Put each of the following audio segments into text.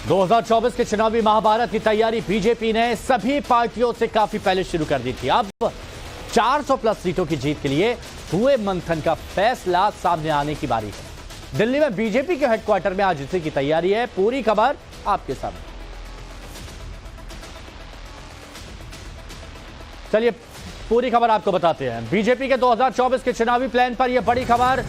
2024 के चुनावी महाभारत की तैयारी बीजेपी ने सभी पार्टियों से काफी पहले शुरू कर दी थी। अब 400 प्लस सीटों की जीत के लिए हुए मंथन का फैसला सामने आने की बारी है। दिल्ली में बीजेपी के हेडक्वार्टर में आज इसी की तैयारी है। पूरी खबर आपके सामने। चलिए पूरी खबर आपको बताते हैं। बीजेपी के 2024 के चुनावी प्लान पर यह बड़ी खबर।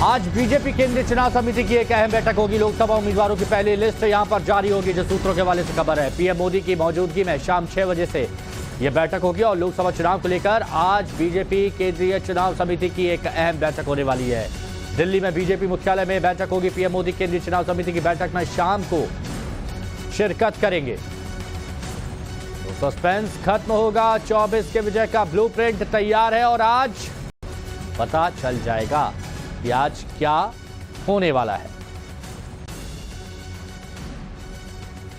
आज बीजेपी केंद्रीय चुनाव समिति की एक अहम बैठक होगी। लोकसभा उम्मीदवारों की पहली लिस्ट यहां पर जारी होगी, जो सूत्रों के हवाले से खबर है। पीएम मोदी की मौजूदगी में शाम 6 बजे से यह बैठक होगी और लोकसभा चुनाव को लेकर आज बीजेपी केंद्रीय चुनाव समिति की एक अहम बैठक होने वाली है। दिल्ली में बीजेपी मुख्यालय में बैठक होगी। पीएम मोदी केंद्रीय चुनाव समिति की बैठक में शाम को शिरकत करेंगे। तो सस्पेंस खत्म होगा। 24 के विजय का ब्लूप्रिंट तैयार है और आज पता चल जाएगा कि आज क्या होने वाला है।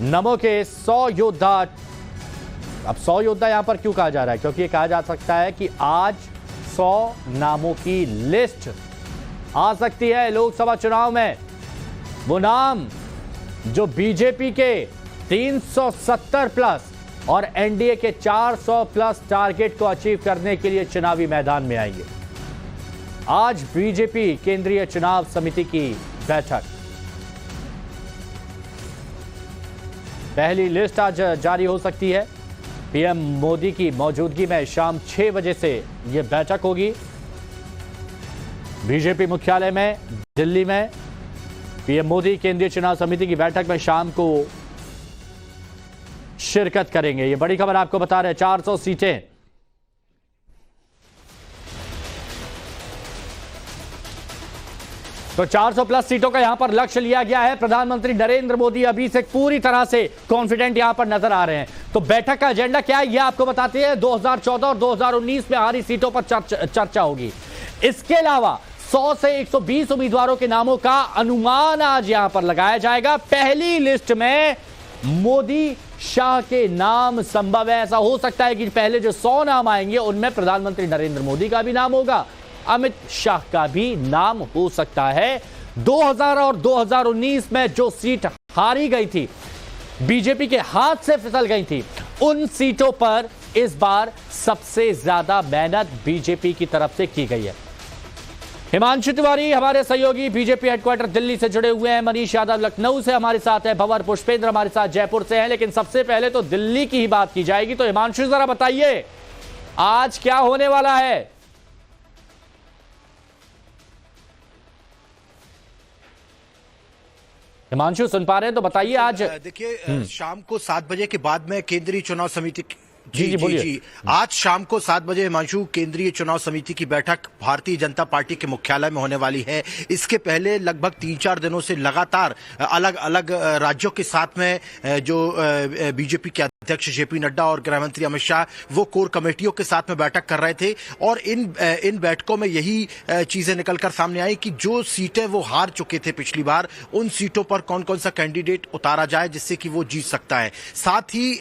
नमो के 100 योद्धा, अब 100 योद्धा यहां पर क्यों कहा जा रहा है? क्योंकि यह कहा जा सकता है कि आज 100 नामों की लिस्ट आ सकती है लोकसभा चुनाव में। वो नाम जो बीजेपी के 370 प्लस और एनडीए के 400 प्लस टारगेट को अचीव करने के लिए चुनावी मैदान में आएंगे। आज बीजेपी केंद्रीय चुनाव समिति की बैठक, पहली लिस्ट आज जारी हो सकती है। पीएम मोदी की मौजूदगी में शाम 6 बजे से यह बैठक होगी बीजेपी मुख्यालय में दिल्ली में। पीएम मोदी केंद्रीय चुनाव समिति की बैठक में शाम को शिरकत करेंगे। यह बड़ी खबर आपको बता रहे हैं। 400 सीटें, तो 400 प्लस सीटों का यहां पर लक्ष्य लिया गया है। प्रधानमंत्री नरेंद्र मोदी अभी से पूरी तरह से कॉन्फिडेंट यहां पर नजर आ रहे हैं। तो बैठक का एजेंडा क्या है यह आपको बताते हैं। 2014 और 2019 में हारी सीटों पर चर्चा होगी। इसके अलावा 100 से 120 उम्मीदवारों के नामों का अनुमान आज यहां पर लगाया जाएगा। पहली लिस्ट में मोदी शाह के नाम संभव है। ऐसा हो सकता है कि पहले जो 100 नाम आएंगे उनमें प्रधानमंत्री नरेंद्र मोदी का भी नाम होगा, अमित शाह का भी नाम हो सकता है। 2000 और 2019 में जो सीट हारी गई थी, बीजेपी के हाथ से फिसल गई थी, उन सीटों पर इस बार सबसे ज्यादा मेहनत बीजेपी की तरफ से की गई है। हिमांशु तिवारी हमारे सहयोगी बीजेपी हेडक्वार्टर दिल्ली से जुड़े हुए हैं। मनीष यादव लखनऊ से हमारे साथ है। भंवर पुष्पेंद्र हमारे साथ जयपुर से हैं। लेकिन सबसे पहले तो दिल्ली की ही बात की जाएगी। तो हिमांशु जरा बताइए आज क्या होने वाला है? हिमांशु सुन पा रहे हैं तो बताइए। आज देखिए शाम को 7 बजे के बाद में केंद्रीय चुनाव समिति जी। आज शाम को 7 बजे हिमांशु केंद्रीय चुनाव समिति की बैठक भारतीय जनता पार्टी के मुख्यालय में होने वाली है। इसके पहले लगभग 3-4 दिनों से लगातार अलग अलग राज्यों के साथ में जो बीजेपी के अध्यक्ष जेपी नड्डा और गृह मंत्री अमित शाह वो कोर कमेटियों के साथ में बैठक कर रहे थे। और इन बैठकों में यही चीजें निकलकर सामने आई कि जो सीटें वो हार चुके थे पिछली बार, उन सीटों पर कौन कौन सा कैंडिडेट उतारा जाए जिससे कि वो जीत सकता है। साथ ही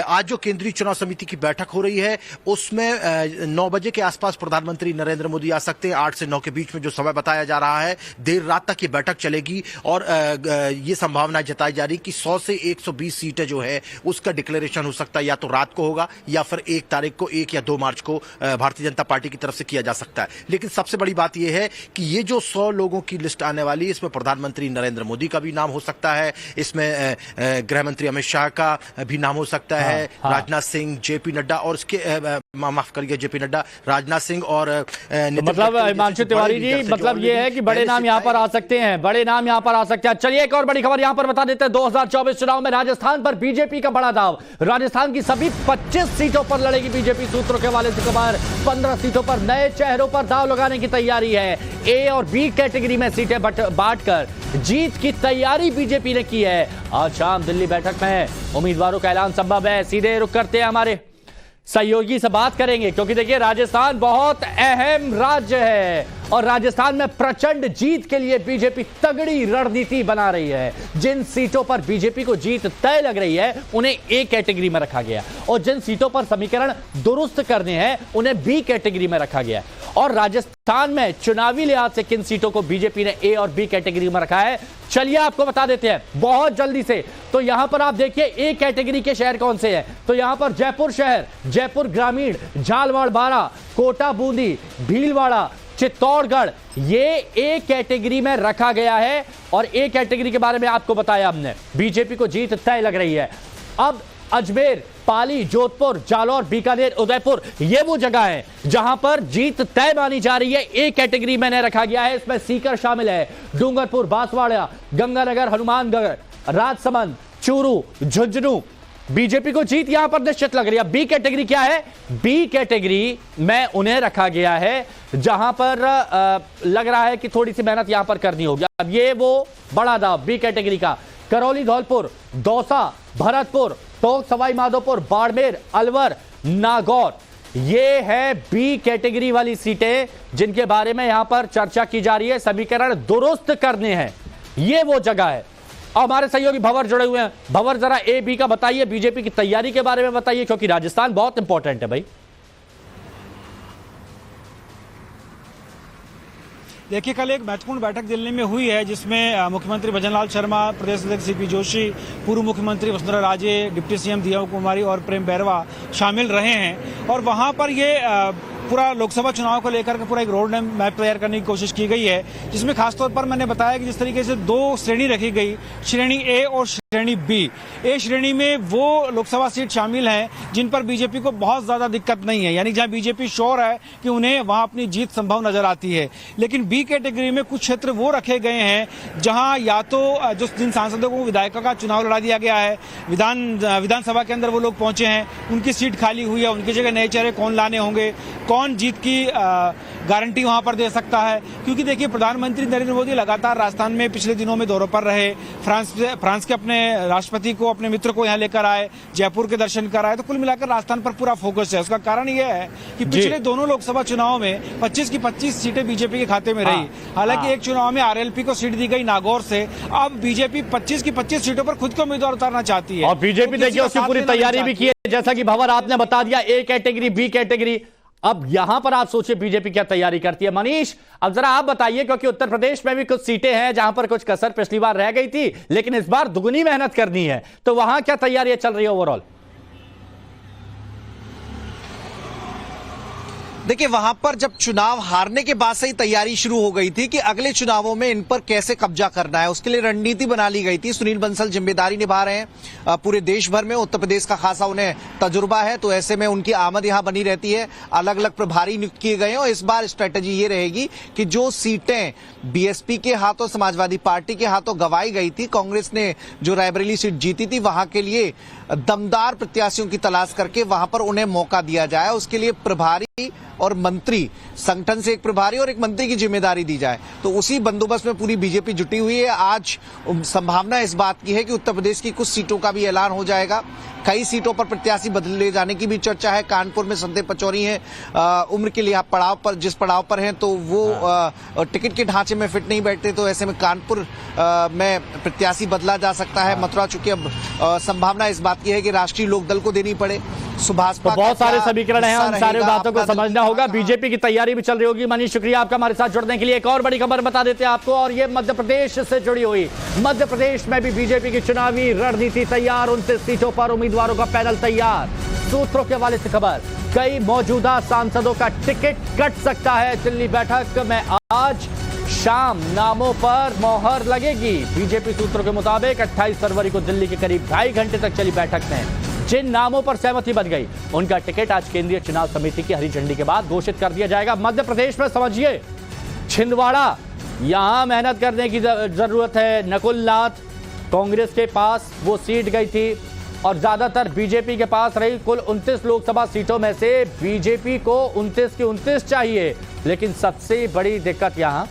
आज जो केंद्रीय चुनाव समिति की बैठक हो रही है उसमें 9 बजे के आसपास प्रधानमंत्री नरेंद्र मोदी आ सकते हैं। 8 से 9 के बीच में जो समय बताया जा रहा है, देर रात तक ये बैठक चलेगी। और ये संभावना जताई जा रही कि 100 से 120 सीटें जो है उसका डिक्लेरेशन हो सकता है, या तो रात को होगा या फिर 1 तारीख को, 1 या 2 मार्च को भारतीय जनता पार्टी की तरफ से किया जा सकता है। लेकिन सबसे बड़ी बात यह है कि ये जो 100 लोगों की लिस्ट आने वाली है, इसमें प्रधानमंत्री नरेंद्र मोदी का भी नाम हो सकता है, इसमें गृह मंत्री अमित शाह का भी नाम हो सकता है, राजनाथ सिंह, जेपी नड्डा और इसके माफ करिए जेपी नड्डा, राजनाथ सिंह और मतलब हिमांशु तिवारी जी, मतलब ये है कि बड़े नाम यहां पर आ सकते हैं, बड़े नाम यहां पर आ सकते हैं। चलिए एक और बड़ी खबर यहां पर बता देते हैं। 2024 चुनाव में राजस्थान पर बीजेपी का बड़ा दाव। राजस्थान की सभी 25 सीटों पर लड़ेगी बीजेपी। सूत्रों के हवाले से खबर, 15 सीटों पर नए चेहरों पर दाव लगाने की तैयारी है। ए और बी कैटेगरी में सीटें बांटकर जीत की तैयारी बीजेपी ने की है। आज शाम दिल्ली बैठक में उम्मीदवारों का ऐलान संभव है। सीधे रुख करते हैं, हमारे सहयोगी से बात करेंगे, क्योंकि देखिए राजस्थान बहुत अहम राज्य है और राजस्थान में प्रचंड जीत के लिए बीजेपी तगड़ी रणनीति बना रही है। जिन सीटों पर बीजेपी को जीत तय लग रही है उन्हें ए कैटेगरी में रखा गया और जिन सीटों पर समीकरण दुरुस्त करने हैं उन्हें बी कैटेगरी में रखा गया। और राजस्थान में चुनावी लिहाज से किन सीटों को बीजेपी ने ए और बी कैटेगरी में रखा है, चलिए आपको बता देते हैं बहुत जल्दी से। तो यहां पर आप देखिए ए कैटेगरी के शहर कौन से हैं। तो यहां पर जयपुर शहर, जयपुर ग्रामीण, झालवाड़ बारा, कोटा बूंदी, भीलवाड़ा, चित्तौड़गढ़, ये ए कैटेगरी में रखा गया है। और ए कैटेगरी के बारे में आपको बताया हमने, बीजेपी को जीत तय लग रही है। अब अजमेर, पाली, जोधपुर, जालौर, बीकानेर, उदयपुर, ये वो जगह है जहां पर जीत तय मानी जा रही है। ए कैटेगरी मैंने रखा गया है, इसमें सीकर शामिल है, डूंगरपुर, बांसवाड़ा, गंगानगर, हनुमानगढ़, राजसमंद, चूरू, झुंझुनू। बीजेपी को जीत यहां पर निश्चित लग रही है। बी कैटेगरी क्या है? बी कैटेगरी में उन्हें रखा गया है जहां पर लग रहा है कि थोड़ी सी मेहनत यहां पर करनी होगी। अब ये वो बड़ा दाव बी कैटेगरी का, करौली, धौलपुर, दौसा, भरतपुर, टोंक, सवाई माधोपुर, बाड़मेर, अलवर, नागौर, ये है बी कैटेगरी वाली सीटें जिनके बारे में यहां पर चर्चा की जा रही है। समीकरण दुरुस्त करने हैं, ये वो जगह है। और हमारे सहयोगी भंवर जुड़े हुए हैं। भंवर, जरा ए बी का बताइए, बीजेपी की तैयारी के बारे में बताइए, क्योंकि राजस्थान बहुत इंपॉर्टेंट है भाई। देखिए, कल एक महत्वपूर्ण बैठक दिल्ली में हुई है जिसमें मुख्यमंत्री भजनलाल शर्मा, प्रदेश अध्यक्ष सीपी जोशी, पूर्व मुख्यमंत्री वसुंधरा राजे, डिप्टी सीएम दिया कुमारी और प्रेम बैरवा शामिल रहे हैं। और वहां पर ये पूरा लोकसभा चुनाव को लेकर के पूरा एक रोड मैप तैयार करने की कोशिश की गई है, जिसमें खासतौर पर मैंने बताया कि जिस तरीके से दो श्रेणी रखी गई, श्रेणी ए और श्रेणी बी। ए श्रेणी में वो लोकसभा सीट शामिल हैं जिन पर बीजेपी को बहुत ज्यादा दिक्कत नहीं है, यानी जहां बीजेपी श्योर है कि उन्हें वहां अपनी जीत संभव नजर आती है। लेकिन बी कैटेगरी में कुछ क्षेत्र वो रखे गए हैं जहां या तो जिन सांसदों को विधायकों का चुनाव लड़ा दिया गया है, विधानसभा के अंदर वो लोग पहुंचे हैं, उनकी सीट खाली हुई है, उनकी जगह नए चेहरे कौन लाने होंगे, कौन जीत की गारंटी वहां पर दे सकता है। क्योंकि देखिए, प्रधानमंत्री नरेंद्र मोदी लगातार राजस्थान में पिछले दिनों में दौरों पर रहे, फ्रांस के अपने राष्ट्रपति को, अपने मित्र को यहां लेकर आए, जयपुर के दर्शन कराए। तो कुल मिलाकर राजस्थान पर पूरा फोकस है। उसका कारण यह है कि पिछले दोनों लोकसभा चुनाव में 25 की 25 सीटें बीजेपी के खाते में रही। हालांकि एक चुनाव में आरएलपी को सीट दी गई नागौर से। अब बीजेपी 25 की 25 सीटों पर खुद को उम्मीदवार उतारना चाहती है और बीजेपी देखिए उसकी पूरी तैयारी भी की है, जैसा कि भंवर आपने बता दिया। ए कैटेगरी, बी कैटेगरी, अब यहां पर आप सोचिए बीजेपी क्या तैयारी करती है। मनीष, अब जरा आप बताइए, क्योंकि उत्तर प्रदेश में भी कुछ सीटें हैं जहां पर कुछ कसर पिछली बार रह गई थी, लेकिन इस बार दुगनी मेहनत करनी है, तो वहां क्या तैयारियां चल रही है ओवरऑल? देखिए, वहां पर जब चुनाव हारने के बाद से ही तैयारी शुरू हो गई थी कि अगले चुनावों में इन पर कैसे कब्जा करना है, उसके लिए रणनीति बना ली गई थी। सुनील बंसल जिम्मेदारी निभा रहे हैं पूरे देश भर में, उत्तर प्रदेश का खासा उन्हें तजुर्बा है, तो ऐसे में उनकी आमद यहां बनी रहती है। अलग अलग प्रभारी नियुक्त किए गए हैं और इस बार स्ट्रेटेजी ये रहेगी कि जो सीटें बीएसपी के हाथों, समाजवादी पार्टी के हाथों गंवाई गई थी, कांग्रेस ने जो रायबरेली सीट जीती थी, वहां के लिए दमदार प्रत्याशियों की तलाश करके वहां पर उन्हें मौका दिया जाए। उसके लिए प्रभारी और मंत्री, संगठन से एक प्रभारी और एक मंत्री की जिम्मेदारी दी जाए। तो उसी बंदोबस्त में पूरी बीजेपी जुटी हुई है। आज संभावना इस बात की है कि उत्तर प्रदेश की कुछ सीटों का भी ऐलान हो जाएगा। कई सीटों पर प्रत्याशी बदले जाने की भी चर्चा है। कानपुर में संदेह पचौरी हैं, उम्र के लिए जिस पड़ाव पर हैं, तो वो टिकट के ढांचे में फिट नहीं बैठते, तो ऐसे में कानपुर में प्रत्याशी बदला जा सकता है। मथुरा, चूंकि अब संभावना इस बात की है कि राष्ट्रीय लोकदल को देनी पड़े। सुभाष, तो बहुत सारे समीकरण हैं, उन सारी बातों को समझना होगा। बीजेपी की तैयारी भी चल रही होगी। मनीष, शुक्रिया आपका हमारे साथ जुड़ने के लिए। एक और बड़ी खबर बता देते हैं आपको, और ये मध्य प्रदेश से जुड़ी हुई। मध्य प्रदेश में भी बीजेपी की चुनावी रणनीति तैयार, 29 सीटों पर उम्मीदवारों का पैनल तैयार। सूत्रों के हवाले से खबर, कई मौजूदा सांसदों का टिकट कट सकता है। दिल्ली बैठक में आज शाम नामों पर मोहर लगेगी। बीजेपी सूत्रों के मुताबिक 28 फरवरी को दिल्ली के करीब 2.5 घंटे तक चली बैठक में जिन नामों पर सहमति बन गई, उनका टिकट आज केंद्रीय चुनाव समिति की हरी झंडी के बाद घोषित कर दिया जाएगा। मध्य प्रदेश में समझिए, छिंदवाड़ा, यहां मेहनत करने की जरूरत है। नकुल नाथ, कांग्रेस के पास वो सीट गई थी और ज्यादातर बीजेपी के पास रही। कुल 29 लोकसभा सीटों में से बीजेपी को 29 की 29 चाहिए, लेकिन सबसे बड़ी दिक्कत यहां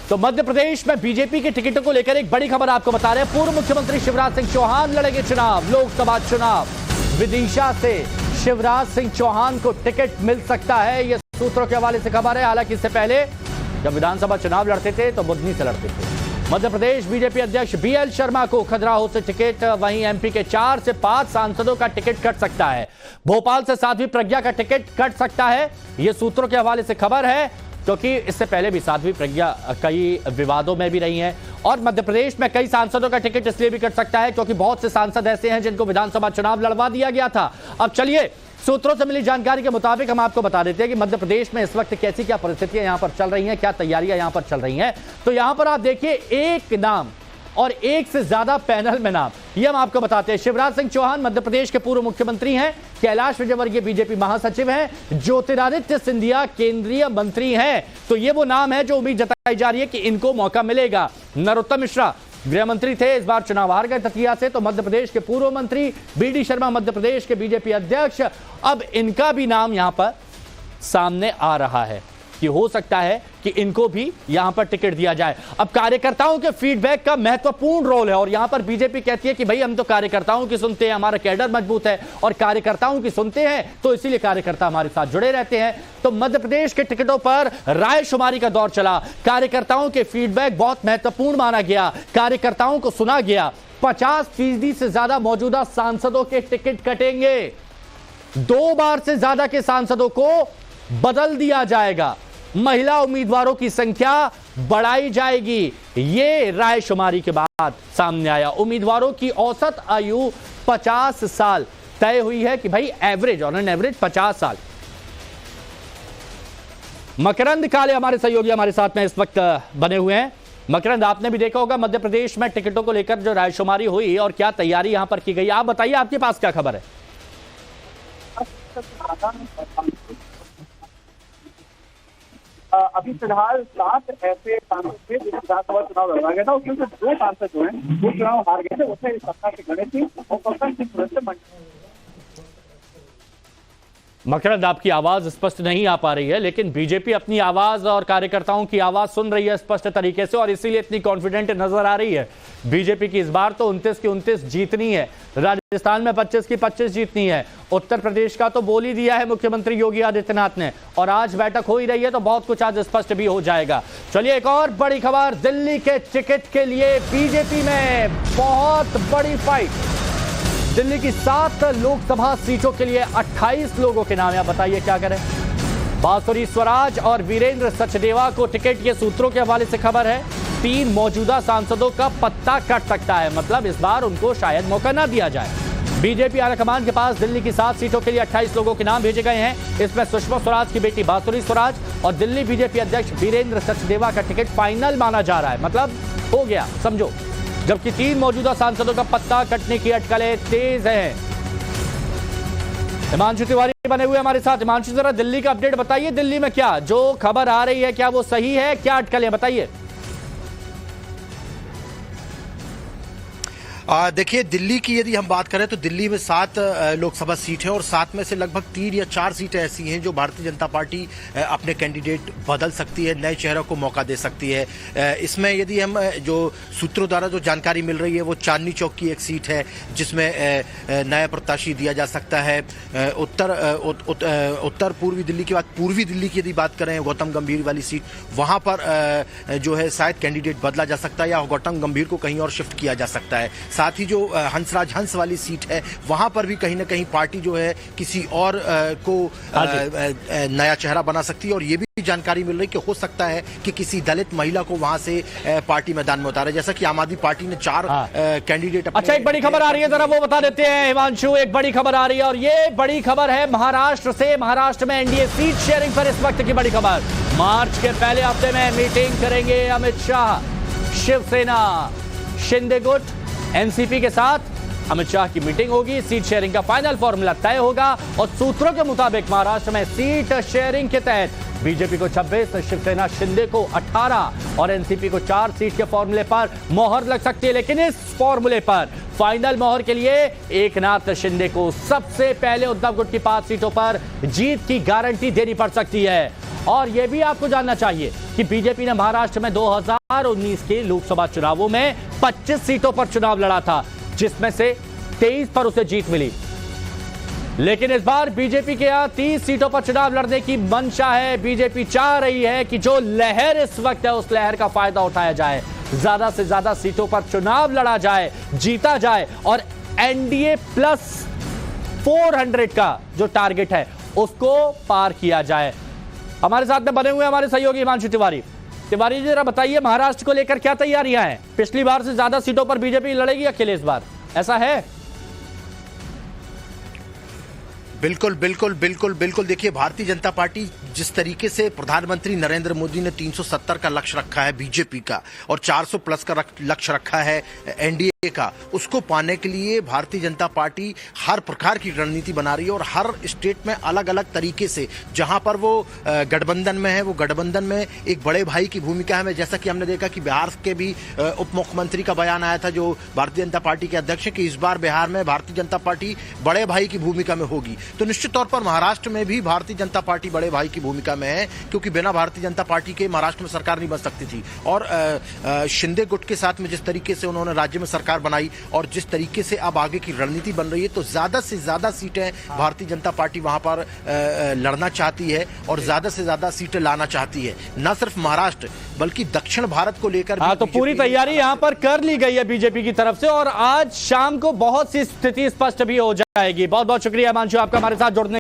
तो मध्य प्रदेश में बीजेपी के टिकटों को लेकर एक बड़ी खबर आपको बता रहे हैं। पूर्व मुख्यमंत्री शिवराज सिंह चौहान लड़ेंगे चुनाव, लोकसभा चुनाव। विदिशा से शिवराज सिंह चौहान को टिकट मिल सकता है, यह सूत्रों के हवाले से खबर है। हालांकि इससे पहले जब विधानसभा चुनाव लड़ते थे तो बुधनी से लड़ते थे। मध्य प्रदेश बीजेपी अध्यक्ष बीएल शर्मा को खजुराहो से टिकट, वहीं एमपी के 4 से 5 सांसदों का टिकट कट सकता है। भोपाल से साध्वी प्रज्ञा का टिकट कट सकता है, यह सूत्रों के हवाले से खबर है, क्योंकि इससे पहले भी साध्वी प्रज्ञा कई विवादों में भी रही हैं। और मध्य प्रदेश में कई सांसदों का टिकट इसलिए भी कट सकता है क्योंकि बहुत से सांसद ऐसे हैं जिनको विधानसभा चुनाव लड़वा दिया गया था। अब चलिए, सूत्रों से मिली जानकारी के मुताबिक हम आपको बता देते हैं कि मध्य प्रदेश में इस वक्त कैसी क्या परिस्थितियां यहां पर चल रही हैं, क्या तैयारियां यहां पर चल रही हैं। तो यहां पर आप देखिए, एक नाम और एक से ज्यादा पैनल में नाम, ये हम आपको बताते हैं। शिवराज सिंह चौहान मध्य प्रदेश के पूर्व मुख्यमंत्री हैं, कैलाश विजयवर्गीय बीजेपी महासचिव हैं, ज्योतिरादित्य सिंधिया केंद्रीय मंत्री हैं। तो ये वो नाम है जो उम्मीद जताई जा रही है कि इनको मौका मिलेगा। नरोत्तम मिश्रा गृह मंत्री थे, इस बार चुनाव हार गए दतिया से, तो मध्य प्रदेश के पूर्व मंत्री बीडी शर्मा मध्य प्रदेश के बीजेपी अध्यक्ष, अब इनका भी नाम यहां पर सामने आ रहा है कि हो सकता है कि इनको भी यहां पर टिकट दिया जाए। अब कार्यकर्ताओं के फीडबैक का महत्वपूर्ण रोल है और यहां पर बीजेपी कहती है कि भाई हम तो कार्यकर्ताओं की सुनते हैं, हमारा कैडर मजबूत है और कार्यकर्ताओं की सुनते हैं, तो इसीलिए कार्यकर्ता हमारे साथ जुड़े रहते हैं। तो मध्य प्रदेश के टिकटों पर रायशुमारी का दौर चला, कार्यकर्ताओं के फीडबैक बहुत महत्वपूर्ण माना गया, कार्यकर्ताओं को सुना गया। 50% से ज्यादा मौजूदा सांसदों के टिकट कटेंगे, 2 बार से ज्यादा के सांसदों को बदल दिया जाएगा, महिला उम्मीदवारों की संख्या बढ़ाई जाएगी। ये रायशुमारी के बाद सामने आया। उम्मीदवारों की औसत आयु 50 साल तय हुई है कि भाई एवरेज, ऑन एन एवरेज 50 साल। मकरंद काले हमारे सहयोगी हमारे साथ में इस वक्त बने हुए हैं। मकरंद, आपने भी देखा होगा मध्य प्रदेश में टिकटों को लेकर जो रायशुमारी हुई और क्या तैयारी यहां पर की गई, आप बताइए, आपके पास क्या खबर है? अभी फिलहाल 7 ऐसे सांसद थे जिन्हें विधानसभा चुनाव लड़वा गया था, उसमें से 2 सांसद जो हैं वो चुनाव हार गए थे। उससे सत्ता के गणित थी और कप्तान की सूरत से मकरंद, आपकी आवाज स्पष्ट नहीं आ पा रही है, लेकिन बीजेपी अपनी आवाज और कार्यकर्ताओं की आवाज सुन रही है स्पष्ट तरीके से और इसीलिए इतनी कॉन्फिडेंट नजर आ रही है बीजेपी की। इस बार तो 29 की 29 जीतनी है, राजस्थान में 25 की 25 जीतनी है, उत्तर प्रदेश का तो बोल ही दिया है मुख्यमंत्री योगी आदित्यनाथ ने, और आज बैठक हो ही रही है तो बहुत कुछ आज स्पष्ट भी हो जाएगा। चलिए, एक और बड़ी खबर, दिल्ली के टिकट के लिए बीजेपी में बहुत बड़ी फाइट। दिल्ली की 7 लोकसभा सीटों के लिए 28 लोगों के नाम, आप बताइए क्या करें। बांसुरी स्वराज और वीरेंद्र सचदेवा को टिकट, ये सूत्रों के हवाले से खबर है। 3 मौजूदा सांसदों का पत्ता कट सकता है, मतलब इस बार उनको शायद मौका ना दिया जाए। बीजेपी हाईकमान के पास दिल्ली की 7 सीटों के लिए 28 लोगों के नाम भेजे गए हैं। इसमें सुषमा स्वराज की बेटी बांसुरी स्वराज और दिल्ली बीजेपी अध्यक्ष वीरेंद्र सचदेवा का टिकट फाइनल माना जा रहा है, मतलब हो गया समझो। जबकि 3 मौजूदा सांसदों का पत्ता कटने की अटकलें तेज हैं। हिमांशु तिवारी बने हुए हमारे साथ। हिमांशु, जरा दिल्ली का अपडेट बताइए, दिल्ली में क्या जो खबर आ रही है क्या वो सही है, क्या अटकलें बताइए। देखिए, दिल्ली की यदि हम बात करें तो दिल्ली में 7 लोकसभा सीट है और 7 में से लगभग 3 या 4 सीटें ऐसी हैं जो भारतीय जनता पार्टी अपने कैंडिडेट बदल सकती है, नए चेहरों को मौका दे सकती है। इसमें यदि हम जो सूत्रों द्वारा जो जानकारी मिल रही है वो चांदनी चौक की एक सीट है जिसमें नया प्रत्याशी दिया जा सकता है। उत्तर पूर्वी दिल्ली की पूर्वी दिल्ली की यदि बात करें, गौतम गंभीर वाली सीट, वहां पर जो है शायद कैंडिडेट बदला जा सकता है या गौतम गंभीर को कहीं और शिफ्ट किया जा सकता है। साथ ही जो हंसराज हंस वाली सीट है वहां पर भी कहीं ना कहीं पार्टी जो है किसी और को नया चेहरा बना सकती है और ये भी जानकारी मिल रही कि हो सकता है कि किसी दलित महिला को वहां से पार्टी मैदान में उतारे, जैसा कि आम आदमी पार्टी ने 4 कैंडिडेट। अच्छा, एक बड़ी खबर आ रही है, जरा वो बता देते हैं हिमांशु। एक बड़ी खबर आ रही है और ये बड़ी खबर है महाराष्ट्र से। महाराष्ट्र में एनडीए सीट शेयरिंग पर इस वक्त की बड़ी खबर। मार्च के पहले हफ्ते में मीटिंग करेंगे अमित शाह। शिवसेना, शिंदे गुट, एनसीपी के साथ अमित शाह की मीटिंग होगी। सीट शेयरिंग का फाइनल फॉर्मूला तय होगा और सूत्रों के मुताबिक महाराष्ट्र में सीट शेयरिंग के तहत बीजेपी को 26, शिवसेना शिंदे को 18 और एनसीपी को 4 सीट के फॉर्मूले पर मोहर लग सकती है। लेकिन इस फॉर्मूले पर फाइनल मोहर के लिए एकनाथ शिंदे को सबसे पहले उद्धव गुट की 5 सीटों पर जीत की गारंटी देनी पड़ सकती है। और यह भी आपको जानना चाहिए कि बीजेपी ने महाराष्ट्र में 2019 के लोकसभा चुनावों में 25 सीटों पर चुनाव लड़ा था, जिसमें से 23 पर उसे जीत मिली। लेकिन इस बार बीजेपी के यहां 30 सीटों पर चुनाव लड़ने की मंशा है। बीजेपी चाह रही है कि जो लहर इस वक्त है उस लहर का फायदा उठाया जाए। ज्यादा से ज्यादा सीटों पर चुनाव लड़ा जाए, जीता जाए और एनडीए प्लस 400 का जो टारगेट है उसको पार किया जाए। हमारे साथ में बने हुए हमारे सहयोगी हिमांशु तिवारी जी, जरा बताइए महाराष्ट्र को लेकर क्या तैयारियां हैं? पिछली बार से ज्यादा सीटों पर बीजेपी लड़ेगी अकेले इस बार, ऐसा है? बिल्कुल बिल्कुल बिल्कुल बिल्कुल। देखिए, भारतीय जनता पार्टी जिस तरीके से प्रधानमंत्री नरेंद्र मोदी ने 370 का लक्ष्य रखा है बीजेपी का और 400 प्लस का लक्ष्य रखा है एनडीए का, उसको पाने के लिए भारतीय जनता पार्टी हर प्रकार की रणनीति बना रही है और हर स्टेट में अलग अलग तरीके से जहां पर वो गठबंधन में है, वो गठबंधन में एक बड़े भाई की भूमिका है। जैसा कि हमने देखा कि बिहार के भी उप मुख्यमंत्री का बयान आया था जो भारतीय जनता पार्टी के अध्यक्ष है कि इस बार बिहार में भारतीय जनता पार्टी बड़े भाई की भूमिका में होगी। तो निश्चित तौर पर महाराष्ट्र में भी भारतीय जनता पार्टी बड़े भाई की भूमिका में है, क्योंकि बिना भारतीय जनता पार्टी के महाराष्ट्र में सरकार नहीं बन सकती थी। और शिंदे गुट के साथ में जिस तरीके से उन्होंने राज्य में सरकार बनाई और जिस तरीके से अब आगे की रणनीति बन रही है, तो ज्यादा से ज्यादा सीटें भारतीय जनता पार्टी वहां पर लड़ना चाहती है और ज्यादा से ज्यादा सीटें लाना चाहती है, न सिर्फ महाराष्ट्र बल्कि दक्षिण भारत को लेकर। हाँ, तो पूरी तैयारी यहां पर कर ली गई है बीजेपी की तरफ से और आज शाम को बहुत सी स्थिति स्पष्ट भी हो जाएगी। बहुत बहुत शुक्रिया हिमांशु आपका हमारे साथ जुड़ने